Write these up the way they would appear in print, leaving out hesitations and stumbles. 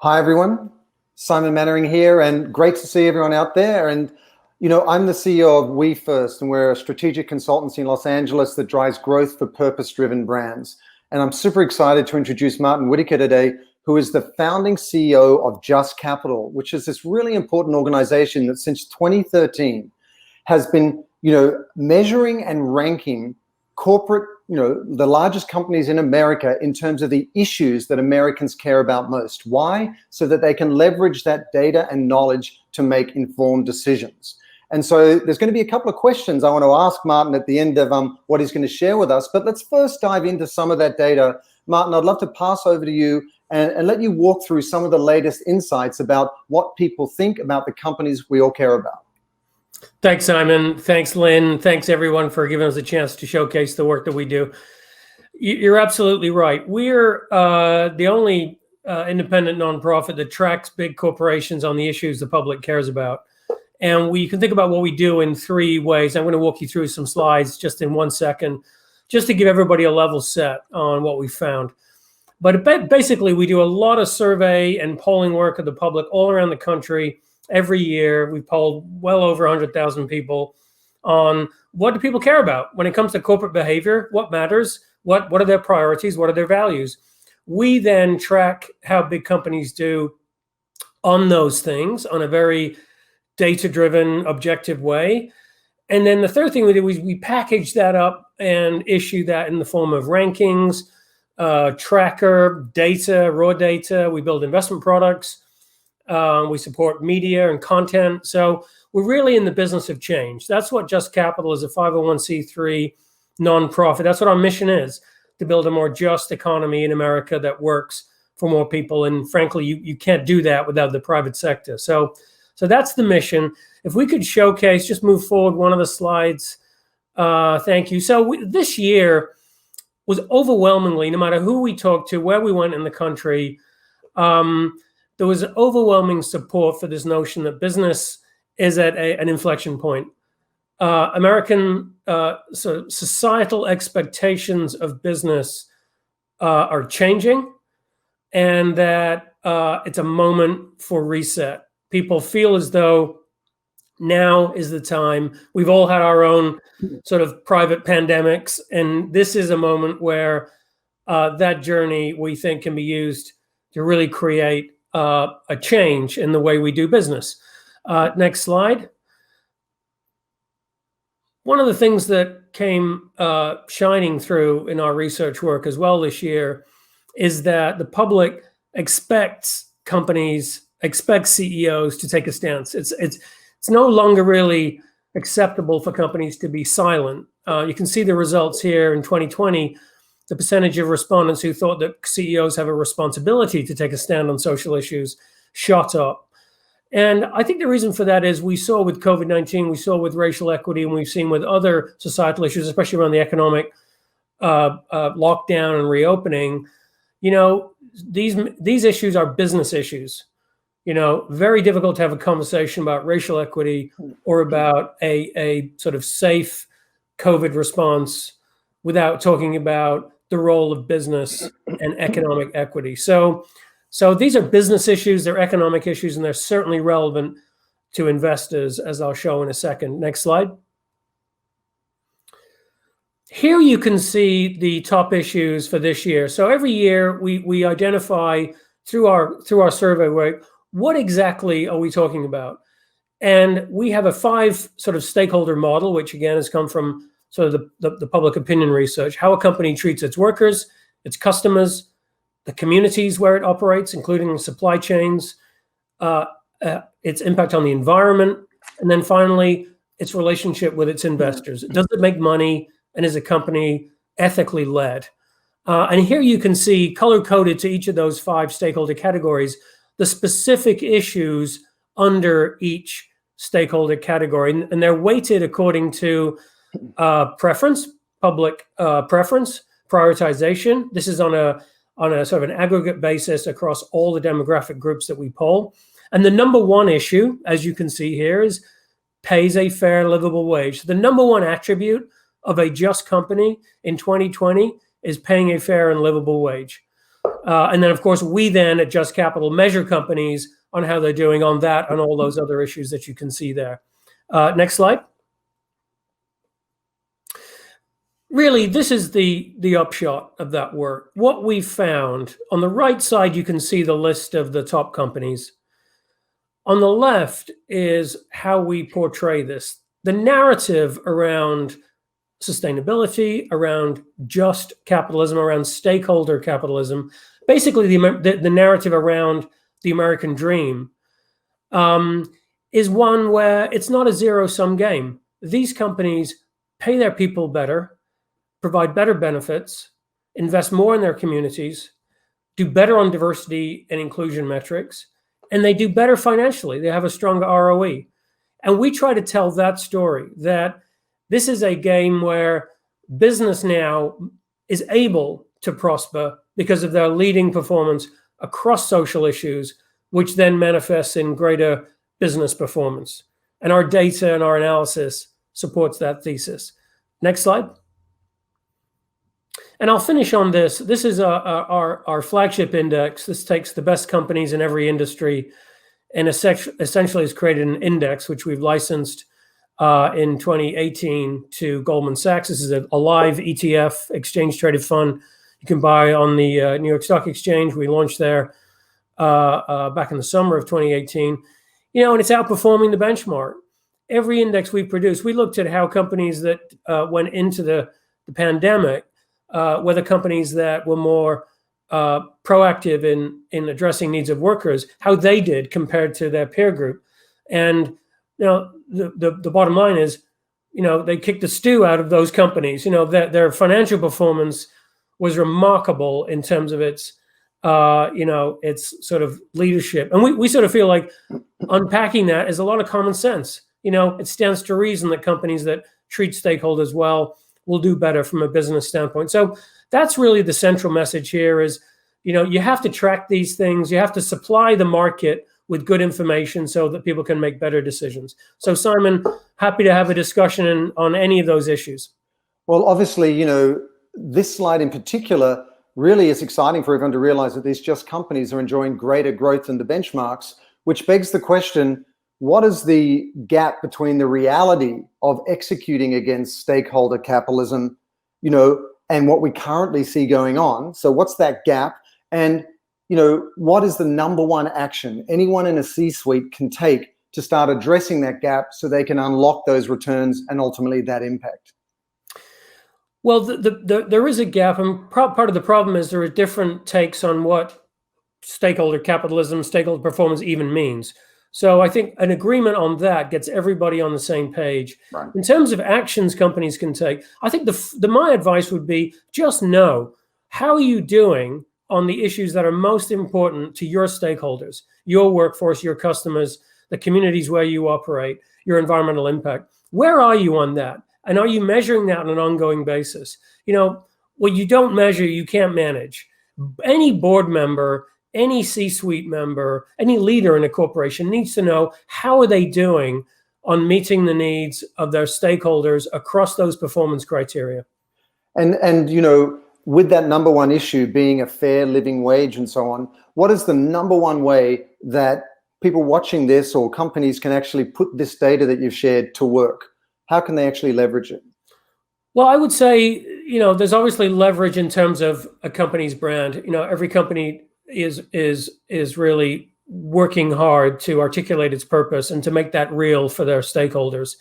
Hi, everyone. Simon Mannering here, and great to see everyone out there. And, I'm the CEO of We First, and we're a strategic consultancy in Los Angeles that drives growth for purpose-driven brands. And I'm super excited to introduce Martin Whitaker today, who is the founding CEO of Just Capital, which is this really important organization that since 2013 has been, measuring and ranking corporate, the largest companies in America in terms of the issues that Americans care about most. Why? So that they can leverage that data and knowledge to make informed decisions. And so there's going to be a couple of questions I want to ask Martin at the end of what he's going to share with us. But let's first dive into some of that data. Martin, I'd love to pass over to you and let you walk through some of the latest insights about what people think about the companies we all care about. Thanks, Simon. Thanks, Lynn. Thanks, everyone, for giving us a chance to showcase the work that we do. You're absolutely right. We're the only independent nonprofit that tracks big corporations on the issues the public cares about. And we can think about what we do in three ways. I'm going to walk you through some slides just in 1 second, just to give everybody a level set on what we found. But basically, we do a lot of survey and polling work of the public all around the country. Every year, we polled well over 100,000 people on what do people care about when it comes to corporate behavior, what matters, what are their priorities, what are their values. We then track how big companies do on those things on a very data-driven, objective way. And then the third thing we do is we package that up and issue that in the form of rankings, tracker, data, raw data. We build investment products. We support media and content. So we're really in the business of change. That's what Just Capital is, a 501c3 nonprofit. That's what our mission is, to build a more just economy in America that works for more people. And frankly, you can't do that without the private sector. So that's the mission. If we could showcase, just move forward one of the slides. Thank you. So this year was overwhelmingly, no matter who we talked to, where we went in the country, there was overwhelming support for this notion that business is at an inflection point. American societal expectations of business are changing, and that it's a moment for reset. People feel as though now is the time. We've all had our own sort of private pandemics, and this is a moment where that journey, we think, can be used to really create a change in the way we do business. Next slide. One of the things that came shining through in our research work as well this year is that the public expects CEOs to take a stance. It's no longer really acceptable for companies to be silent. You can see the results here in 2020. The percentage of respondents who thought that CEOs have a responsibility to take a stand on social issues shot up. And I think the reason for that is we saw with COVID-19, we saw with racial equity, and we've seen with other societal issues, especially around the economic lockdown and reopening, these issues are business issues. Very difficult to have a conversation about racial equity or about a sort of safe COVID response without talking about the role of business and economic equity. So these are business issues, they're economic issues, and they're certainly relevant to investors, as I'll show in a second. Next slide. Here you can see the top issues for this year. So every year we identify through our survey work, what exactly are we talking about? And we have a 5 sort of stakeholder model, which again has come from sort of the public opinion research, how a company treats its workers, its customers, the communities where it operates, including supply chains, its impact on the environment, and then finally, its relationship with its investors. Does it make money, and is a company ethically led? And here you can see color-coded to each of those 5 stakeholder categories, the specific issues under each stakeholder category, and they're weighted according to preference, public preference, prioritization. This is on a sort of an aggregate basis across all the demographic groups that we poll. And the number one issue, as you can see here, is pays a fair, livable wage. The number one attribute of a just company in 2020 is paying a fair and livable wage. And then, of course, we then at Just Capital measure companies on how they're doing on that and all those other issues that you can see there. Next slide. Really, this is the upshot of that work. What we found, on the right side, you can see the list of the top companies. On the left is how we portray this. The narrative around sustainability, around just capitalism, around stakeholder capitalism, basically the narrative around the American dream, is one where it's not a zero-sum game. These companies pay their people better, provide better benefits, invest more in their communities, do better on diversity and inclusion metrics, and they do better financially. They have a stronger ROE. And we try to tell that story, that this is a game where business now is able to prosper because of their leading performance across social issues, which then manifests in greater business performance. And our data and our analysis supports that thesis. Next slide. And I'll finish on this. This is our flagship index. This takes the best companies in every industry and essentially has created an index, which we've licensed in 2018 to Goldman Sachs. This is a live ETF, exchange traded fund you can buy on the New York Stock Exchange. We launched there back in the summer of 2018. And it's outperforming the benchmark. Every index we produced, we looked at how companies that went into the pandemic, whether companies that were more proactive in addressing needs of workers, how they did compared to their peer group. And the bottom line is, they kicked the stew out of those companies. Their financial performance was remarkable in terms of its sort of leadership. And we sort of feel like unpacking that is a lot of common sense. It stands to reason that companies that treat stakeholders well will do better from a business standpoint. So that's really the central message here is, you have to track these things. You have to supply the market with good information so that people can make better decisions. So Simon, happy to have a discussion on any of those issues. Well, obviously, this slide in particular really is exciting for everyone to realize that these just companies are enjoying greater growth than the benchmarks, which begs the question, what is the gap between the reality of executing against stakeholder capitalism, and what we currently see going on? So what's that gap? And, what is the number one action anyone in a C-suite can take to start addressing that gap so they can unlock those returns and ultimately that impact? Well, there is a gap, and part of the problem is there are different takes on what stakeholder capitalism, stakeholder performance even means. So I think an agreement on that gets everybody on the same page. Right. In terms of actions companies can take, I think my advice would be just know, how are you doing on the issues that are most important to your stakeholders, your workforce, your customers, the communities where you operate, your environmental impact? Where are you on that? And are you measuring that on an ongoing basis? What you don't measure, you can't manage. Any board member, any C-suite member, any leader in a corporation needs to know, how are they doing on meeting the needs of their stakeholders across those performance criteria? And with that number one issue being a fair living wage and so on, what is the number one way that people watching this or companies can actually put this data that you've shared to work? How can they actually leverage it? Well, I would say, there's obviously leverage in terms of a company's brand. Every company is really working hard to articulate its purpose and to make that real for their stakeholders.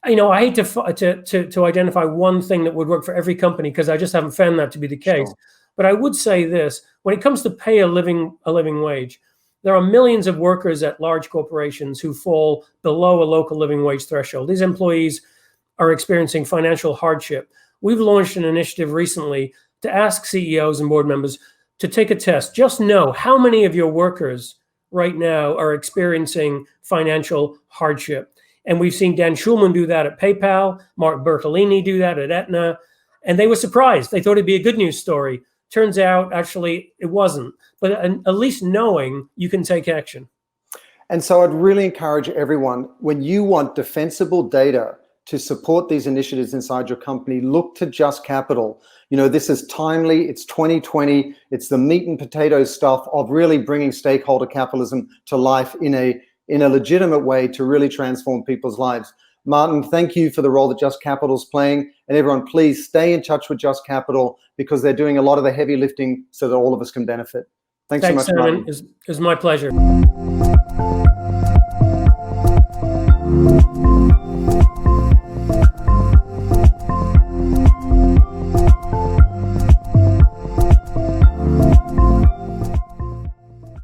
I hate to identify one thing that would work for every company, because I just haven't found that to be the case. Sure. But I would say this: when it comes to pay a living wage, there are millions of workers at large corporations who fall below a local living wage threshold. These employees are experiencing financial hardship. We've launched an initiative recently to ask CEOs and board members to take a test. Just know how many of your workers right now are experiencing financial hardship. And we've seen Dan Schulman do that at PayPal, Mark Bertolini do that at Aetna, and they were surprised. They thought it'd be a good news story. Turns out, actually, it wasn't. But at least knowing you can take action. And so I'd really encourage everyone, when you want defensible data to support these initiatives inside your company, look to Just Capital. You know, this is timely, it's 2020, it's the meat and potatoes stuff of really bringing stakeholder capitalism to life in a legitimate way to really transform people's lives. Martin, thank you for the role that Just Capital is playing. And everyone, please stay in touch with Just Capital because they're doing a lot of the heavy lifting so that all of us can benefit. Thanks so much, Simon. Martin. It's my pleasure.